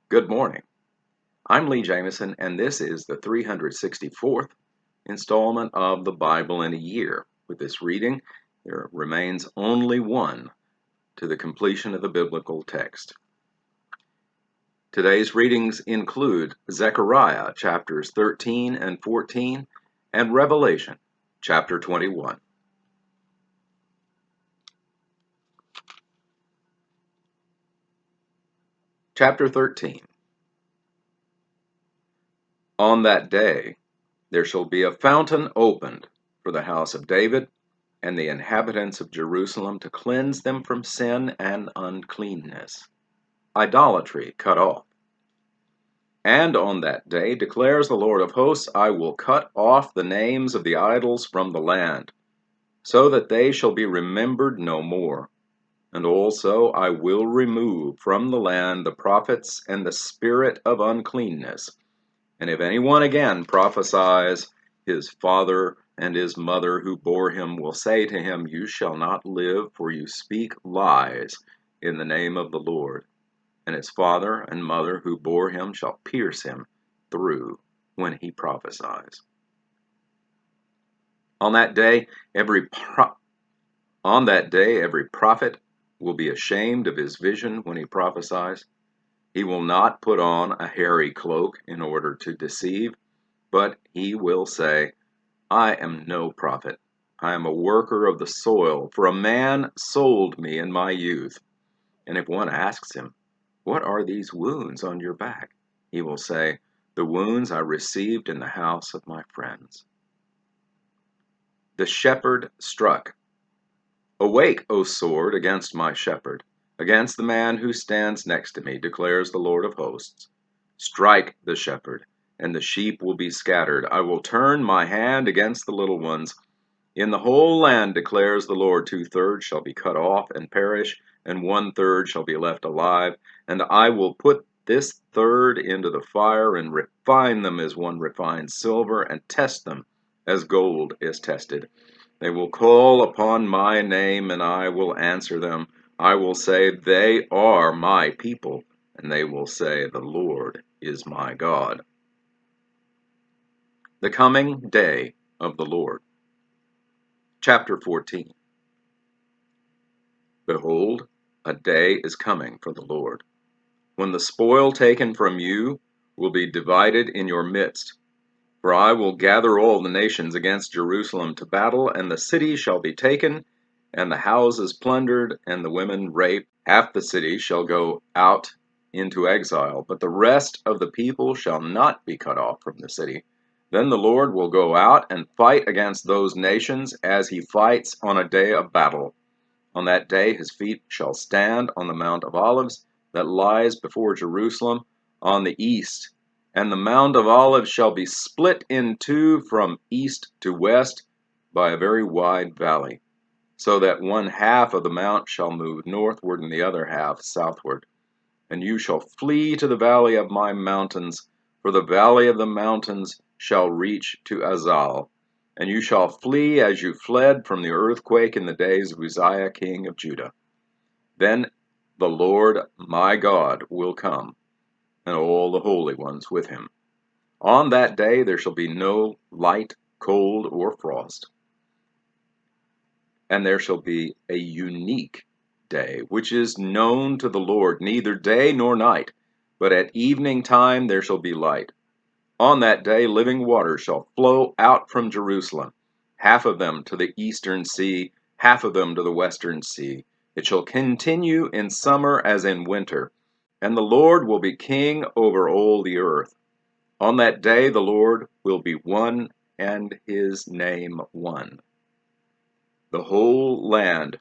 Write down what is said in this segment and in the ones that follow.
Good morning. I'm Lee Jameson, and this is the 364th installment of the Bible in a Year. With this reading, there remains only one to the completion of the biblical text. Today's readings include Zechariah chapters 13 and 14 and Revelation chapter 21. Chapter 13. On that day there shall be a fountain opened for the house of David and the inhabitants of Jerusalem to cleanse them from sin and uncleanness, idolatry cut off. And on that day, declares the Lord of hosts, I will cut off the names of the idols from the land, so that they shall be remembered no more. And also I will remove from the land the prophets and the spirit of uncleanness. And if anyone again prophesies, his father and his mother who bore him will say to him, You shall not live, for you speak lies in the name of the Lord. And his father and mother who bore him shall pierce him through when he prophesies. On that day, every prophet will be ashamed of his vision when he prophesies. He will not put on a hairy cloak in order to deceive, but he will say, I am no prophet. I am a worker of the soil, for a man sold me in my youth. And if one asks him, What are these wounds on your back? He will say, The wounds I received in the house of my friends. The shepherd struck. Awake, O sword, against my shepherd, against the man who stands next to me, declares the Lord of hosts. Strike the shepherd, and the sheep will be scattered. I will turn my hand against the little ones. In the whole land, declares the Lord, 2/3 shall be cut off and perish, and 1/3 shall be left alive. And I will put this third into the fire, and refine them as one refines silver, and test them as gold is tested. They will call upon my name, and I will answer them. I will say, They are my people, and they will say, The Lord is my God. The coming day of the Lord. Chapter 14. Behold, a day is coming for the Lord, when the spoil taken from you will be divided in your midst. For I will gather all the nations against Jerusalem to battle, and the city shall be taken, and the houses plundered, and the women raped. Half the city shall go out into exile, but the rest of the people shall not be cut off from the city. Then the Lord will go out and fight against those nations as he fights on a day of battle. On that day his feet shall stand on the Mount of Olives that lies before Jerusalem on the east, and the Mount of Olives shall be split in two from east to west by a very wide valley, so that one half of the mount shall move northward and the other half southward. And you shall flee to the valley of my mountains, for the valley of the mountains shall reach to Azal. And you shall flee as you fled from the earthquake in the days of Uzziah king of Judah. Then the Lord my God will come, and all the holy ones with him. On that day there shall be no light, cold, or frost. And there shall be a unique day, which is known to the Lord, neither day nor night, but at evening time there shall be light. On that day living waters shall flow out from Jerusalem, half of them to the eastern sea, half of them to the western sea. It shall continue in summer as in winter, and the Lord will be king over all the earth. On that day the Lord will be one, and his name one. The whole land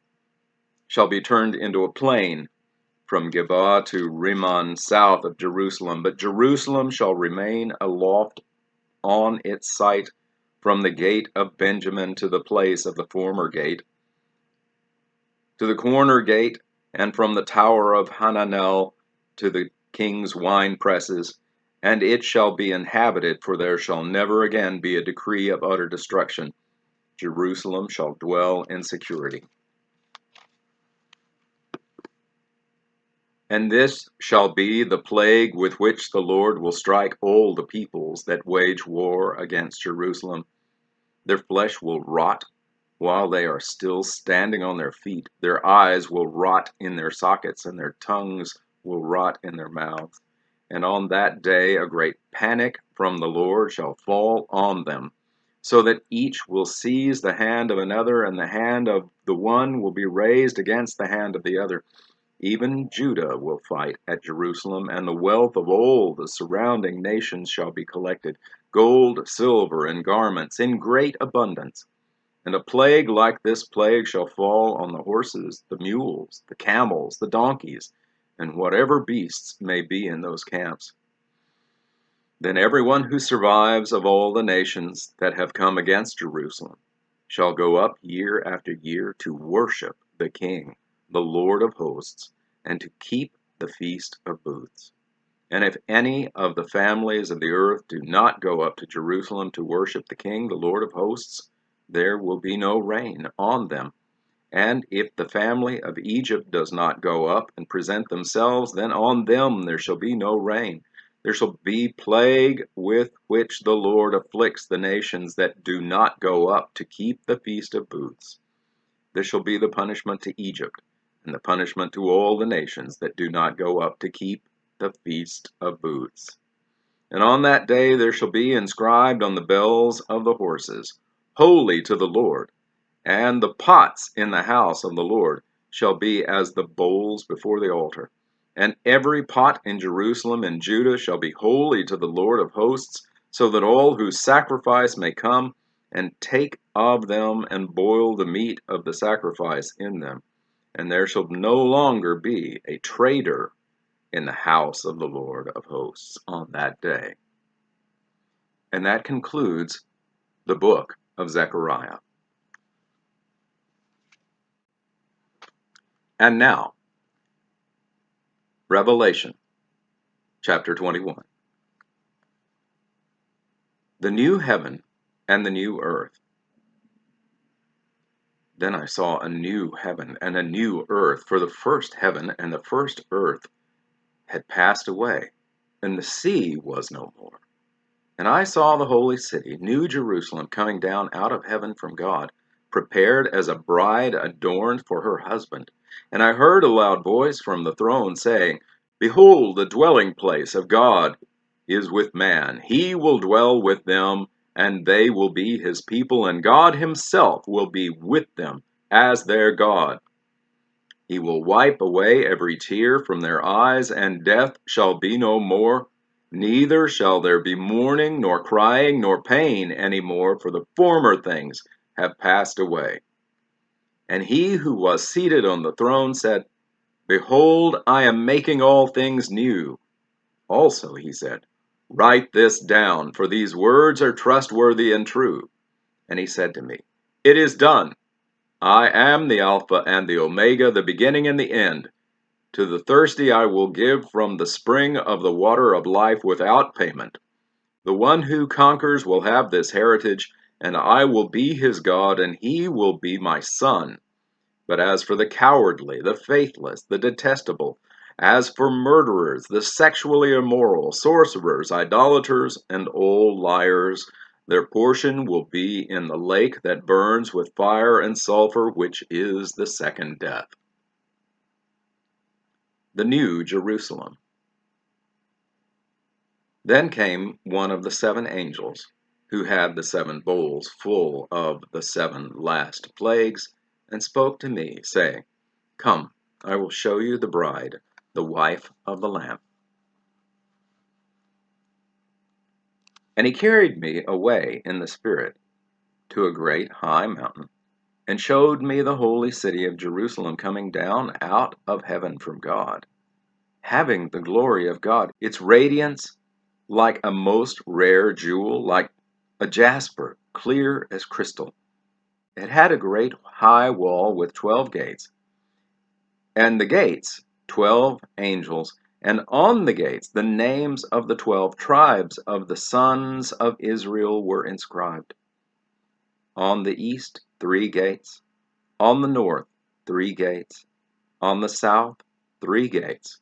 shall be turned into a plain, from Geba to Rimmon south of Jerusalem, but Jerusalem shall remain aloft on its site from the gate of Benjamin to the place of the former gate, to the corner gate, and from the tower of Hananel to the king's wine presses, and it shall be inhabited, for there shall never again be a decree of utter destruction. Jerusalem shall dwell in security. And this shall be the plague with which the Lord will strike all the peoples that wage war against Jerusalem. Their flesh will rot while they are still standing on their feet. Their eyes will rot in their sockets, and their tongues will rot in their mouths. And on that day a great panic from the Lord shall fall on them, so that each will seize the hand of another, and the hand of the one will be raised against the hand of the other. Even Judah will fight at Jerusalem, and the wealth of all the surrounding nations shall be collected, gold, silver, and garments in great abundance. And a plague like this plague shall fall on the horses, the mules, the camels, the donkeys, and whatever beasts may be in those camps. Then everyone who survives of all the nations that have come against Jerusalem shall go up year after year to worship the King, the Lord of hosts, and to keep the Feast of Booths. And if any of the families of the earth do not go up to Jerusalem to worship the King, the Lord of hosts, there will be no rain on them. And if the family of Egypt does not go up and present themselves, then on them there shall be no rain. There shall be plague with which the Lord afflicts the nations that do not go up to keep the Feast of Booths. This shall be the punishment to Egypt, and the punishment to all the nations that do not go up to keep the Feast of Booths. And on that day there shall be inscribed on the bells of the horses, Holy to the Lord. And the pots in the house of the Lord shall be as the bowls before the altar. And every pot in Jerusalem and Judah shall be holy to the Lord of hosts, so that all who sacrifice may come and take of them and boil the meat of the sacrifice in them. And there shall no longer be a traitor in the house of the Lord of hosts on that day. And that concludes the book of Zechariah. And now, Revelation, chapter 21. The new heaven and the new earth. Then I saw a new heaven and a new earth, for the first heaven and the first earth had passed away, and the sea was no more. And I saw the holy city, New Jerusalem, coming down out of heaven from God, prepared as a bride adorned for her husband. And I heard a loud voice from the throne saying, Behold, the dwelling place of God is with man. He will dwell with them, and they will be his people, and God himself will be with them as their God. He will wipe away every tear from their eyes, and death shall be no more. Neither shall there be mourning, nor crying, nor pain any more, for the former things have passed away. And he who was seated on the throne said, Behold, I am making all things new. Also he said, Write this down, for these words are trustworthy and true. And he said to me, It is done. I am the Alpha and the Omega, the beginning and the end. To the thirsty I will give from the spring of the water of life without payment. The one who conquers will have this heritage, and I will be his God, and he will be my son. But as for the cowardly, the faithless, the detestable, as for murderers, the sexually immoral, sorcerers, idolaters, and all liars, their portion will be in the lake that burns with fire and sulfur, which is the second death. The New Jerusalem. Then came one of the 7 angels, who had the 7 bowls full of the 7 last plagues, and spoke to me, saying, Come, I will show you the bride, the wife of the Lamb. And he carried me away in the Spirit to a great high mountain, and showed me the holy city of Jerusalem coming down out of heaven from God, having the glory of God, its radiance like a most rare jewel, like a jasper, clear as crystal. It had a great high wall with 12 gates, and the gates 12 angels, and on the gates the names of the 12 tribes of the sons of Israel were inscribed. On the east 3 gates, on the north 3 gates, on the south 3 gates,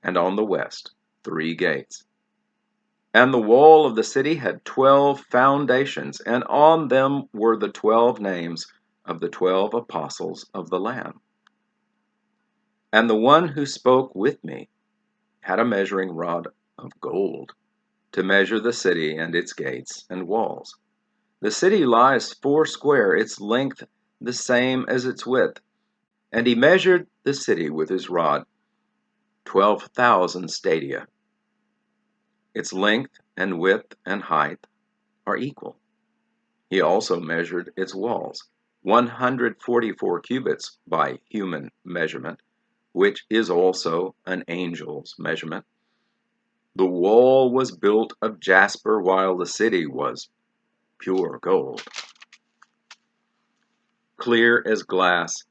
and on the west 3 gates. And the wall of the city had 12 foundations, and on them were the 12 names of the 12 apostles of the Lamb. And the one who spoke with me had a measuring rod of gold to measure the city and its gates and walls. The city lies 4 square, its length the same as its width. And he measured the city with his rod, 12,000 stadia. Its length and width and height are equal. He also measured its walls, 144 cubits by human measurement, which is also an angel's measurement. The wall was built of jasper, while the city was pure gold, clear as glass.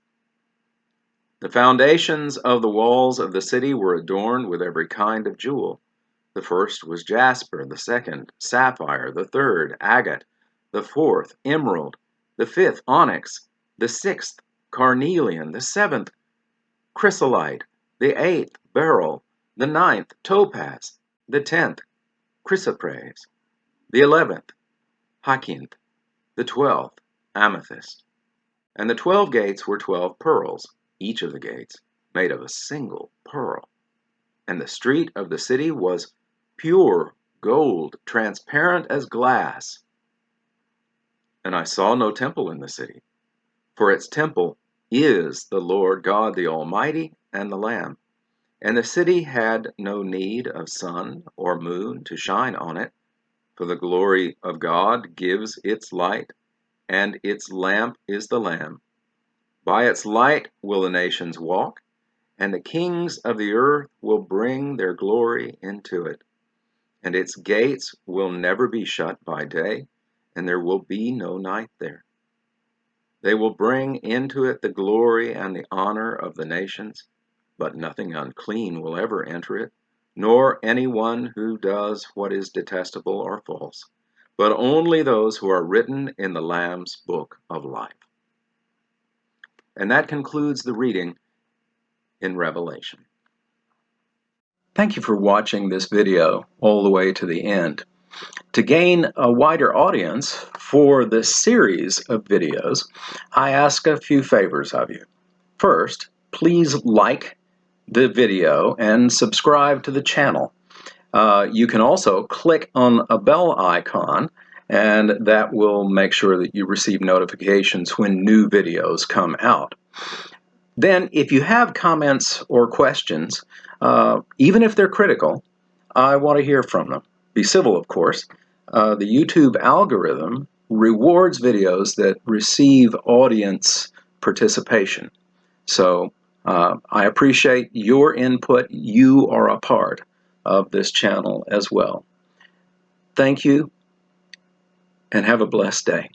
The foundations of the walls of the city were adorned with every kind of jewel. The first was jasper, the second sapphire, the third agate, the fourth emerald, the fifth onyx, the sixth carnelian, the seventh chrysolite, the eighth beryl, the ninth topaz, the 10th chrysoprase, the 11th jacinth, the 12th amethyst. And the 12 gates were 12 pearls, each of the gates made of a single pearl. And the street of the city was pure gold, transparent as glass. And I saw no temple in the city, for its temple is the Lord God the Almighty and the Lamb. And the city had no need of sun or moon to shine on it, for the glory of God gives its light, and its lamp is the Lamb. By its light will the nations walk, and the kings of the earth will bring their glory into it. And its gates will never be shut by day, and there will be no night there. They will bring into it the glory and the honor of the nations, but nothing unclean will ever enter it, nor anyone who does what is detestable or false, but only those who are written in the Lamb's book of life. And that concludes the reading in Revelation. Thank you for watching this video all the way to the end. To gain a wider audience for this series of videos, I ask a few favors of you. First, please like the video and subscribe to the channel. You can also click on a bell icon, and that will make sure that you receive notifications when new videos come out. Then, if you have comments or questions, even if they're critical, I want to hear from them. Be civil, of course. The YouTube algorithm rewards videos that receive audience participation. So I appreciate your input. You are a part of this channel as well. Thank you, and have a blessed day.